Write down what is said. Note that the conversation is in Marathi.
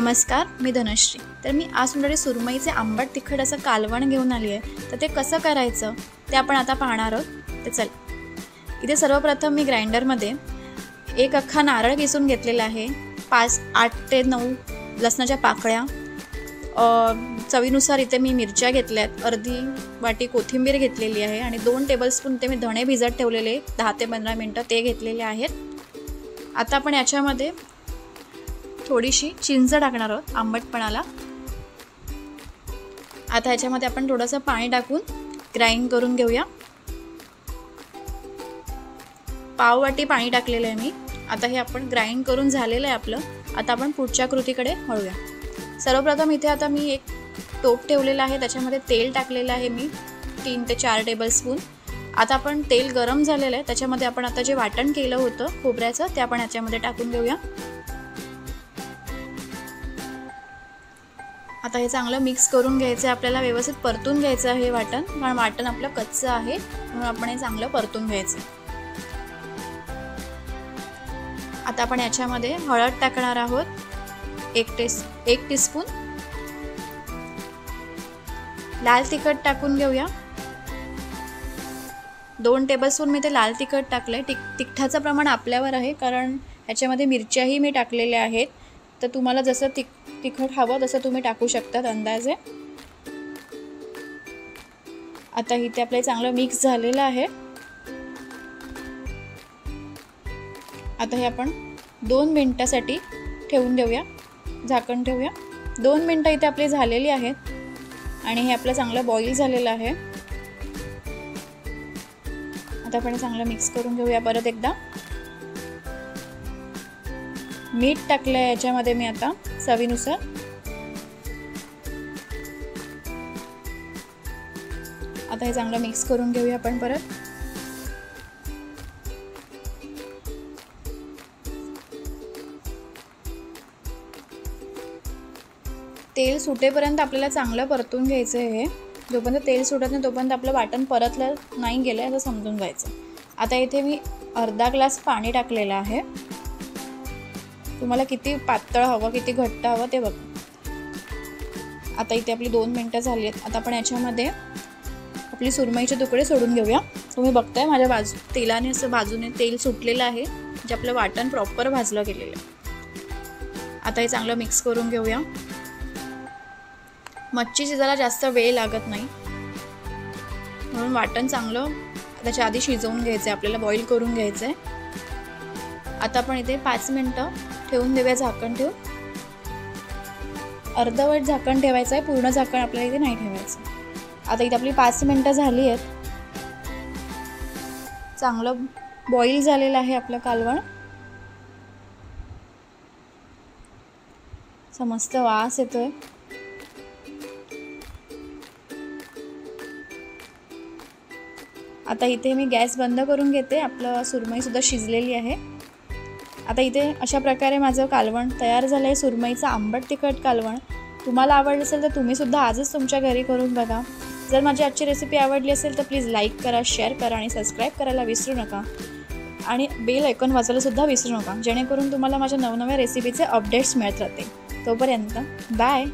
नमस्कार, मी धनश्री। तर मी आज तुमच्याकडे सुरमईचे आंबट तिखट असं कालवण घेऊन आली आहे। तर ते कसं करायचं ते आपण आता पाहणार आहोत। तर चल, इथे सर्वप्रथम मी ग्राइंडरमध्ये एक अख्खा नारळ किसून घेतलेला आहे, 8 ते 9 लसणाच्या पाकळ्या, चवीनुसार इथे मी मिरच्या घेतल्यात, अर्धी वाटी कोथिंबीर घेतलेली आहे आणि 2 टेबलस्पून इथे मी धणे भिजत ठेवलेले 10 ते 15 मिनिटं ते घेतलेले आहेत। आता आपण याच्यामध्ये थोडीशी चिंच टाकणार आहोत आंबटपणाला। आता ह्याच्यामध्ये आपण थोडंसं पाणी टाकून ग्राइंड करून घेऊया। पाव वाटी पाणी टाकलेलं आहे मी। आता हे आपण ग्राइंड करून झालेलं आहे आपलं। आता आपण पुढच्या कृतीकडे वळूया। सर्वप्रथम इथे आता मी एक टोप ठेवलेला आहे, त्याच्यामध्ये तेल टाकलेलं आहे मी 3 ते 4 टेबलस्पून। आता आपण तेल गरम झालेलं आहे, त्याच्यामध्ये आपण आता जे वाटण केलं होतं खोबऱ्याचं ते आपण याच्यामध्ये टाकून घेऊया। आता हे चांगलं मिक्स करून घ्यायचं आहे, आपल्याला व्यवस्थित परतून घ्यायचं आहे वाटण, कारण वाटण आपलं कच्चं आहे म्हणून आपण हे चांगलं परतून घ्यायचं। आता आपण याच्यामध्ये हळद टाकणार आहोत, 1 टीस्पून। लाल तिखट टाकून घेऊया, 2 टेबलस्पून मी ते लाल तिखट टाकलंय। तिखटाचं प्रमाण आपल्यावर आहे, कारण ह्याच्यामध्ये मिरच्याही मी टाकलेल्या आहेत, तर तुम्हाला जसं तिखट हवं तसं तुम्ही टाकू शकतात अंदाजे। आता इथे आपलं चांगलं मिक्स झालेलं आहे। आता हे आपण 2 मिनिटासाठी ठेवून देऊया, झाकण ठेवूया। 2 मिनिटं इथे आपली झालेली आहेत आणि हे आपलं चांगलं बॉईल झालेलं आहे। आता आपण चांगलं मिक्स करून घेऊया परत एकदा। मीठ टाकलं आहे याच्यामध्ये मी आता चवीनुसार। आता हे चांगलं मिक्स करून घेऊया आपण परत। तेल सुटेपर्यंत आपल्याला चांगलं परतून घ्यायचं आहे। जोपर्यंत तेल सुटत नाही तोपर्यंत आपलं वाटण परतलं नाही गेलं असं समजून घ्यायचं। आता इथे मी अर्धा ग्लास पाणी टाकलेलं आहे। तुम्हाला किती पातळ हवं किती घट्ट हवं ते बघा। आता इथे आपली 2 मिनिटं झाली आहेत। आता आपण याच्यामध्ये आपली सुरमईचे तुकडे सोडून घेऊया। तुम्ही बघताय माझ्या तेलाने असं बाजूने तेल सुटलेलं आहे, जे आपलं वाटण प्रॉपर भाजलं गेलेलं आहे। आता हे चांगलं मिक्स करून घेऊया। मच्छी शिजायला जास्त वेळ लागत नाही, म्हणून वाटण चांगलं त्याच्या आधी शिजवून घ्यायचं आहे, आपल्याला बॉईल करून घ्यायचं आहे। आता आपण इथे 5 मिनिटं ठेवून देऊया झाकण ठेवून। अर्धवट झाकण ठेवायचं आहे, पूर्ण झाकण आपल्याला इथे नाही ठेवायचं। आता इथे आपली 5 मिनिटं झाली आहेत, चांगलं बॉईल झालेलं आहे आपलं कालवण। मस्त वास येतोय। आता इथे मी गॅस बंद करून घेते, आपलं सुरमई सुद्धा शिजलेली आहे। आता इथे अशा प्रकारे माझं कालवण तयार झालं आहे, सुरमईचं आंबट तिखट कालवण। तुम्हाला आवडलं असेल तर तुम्ही सुद्धा आजच तुमच्या घरी करून बघा। जर माझी आजची रेसिपी आवडली असेल तर प्लीज लाईक करा, शेअर करा आणि सबस्क्राईब करायला विसरू नका आणि बेल आयकॉन वाजवायला सुद्धा विसरू नका, जेणेकरून तुम्हाला माझ्या नवनव्या रेसिपीचे अपडेट्स मिळत राहतील। तोपर्यंत बाय।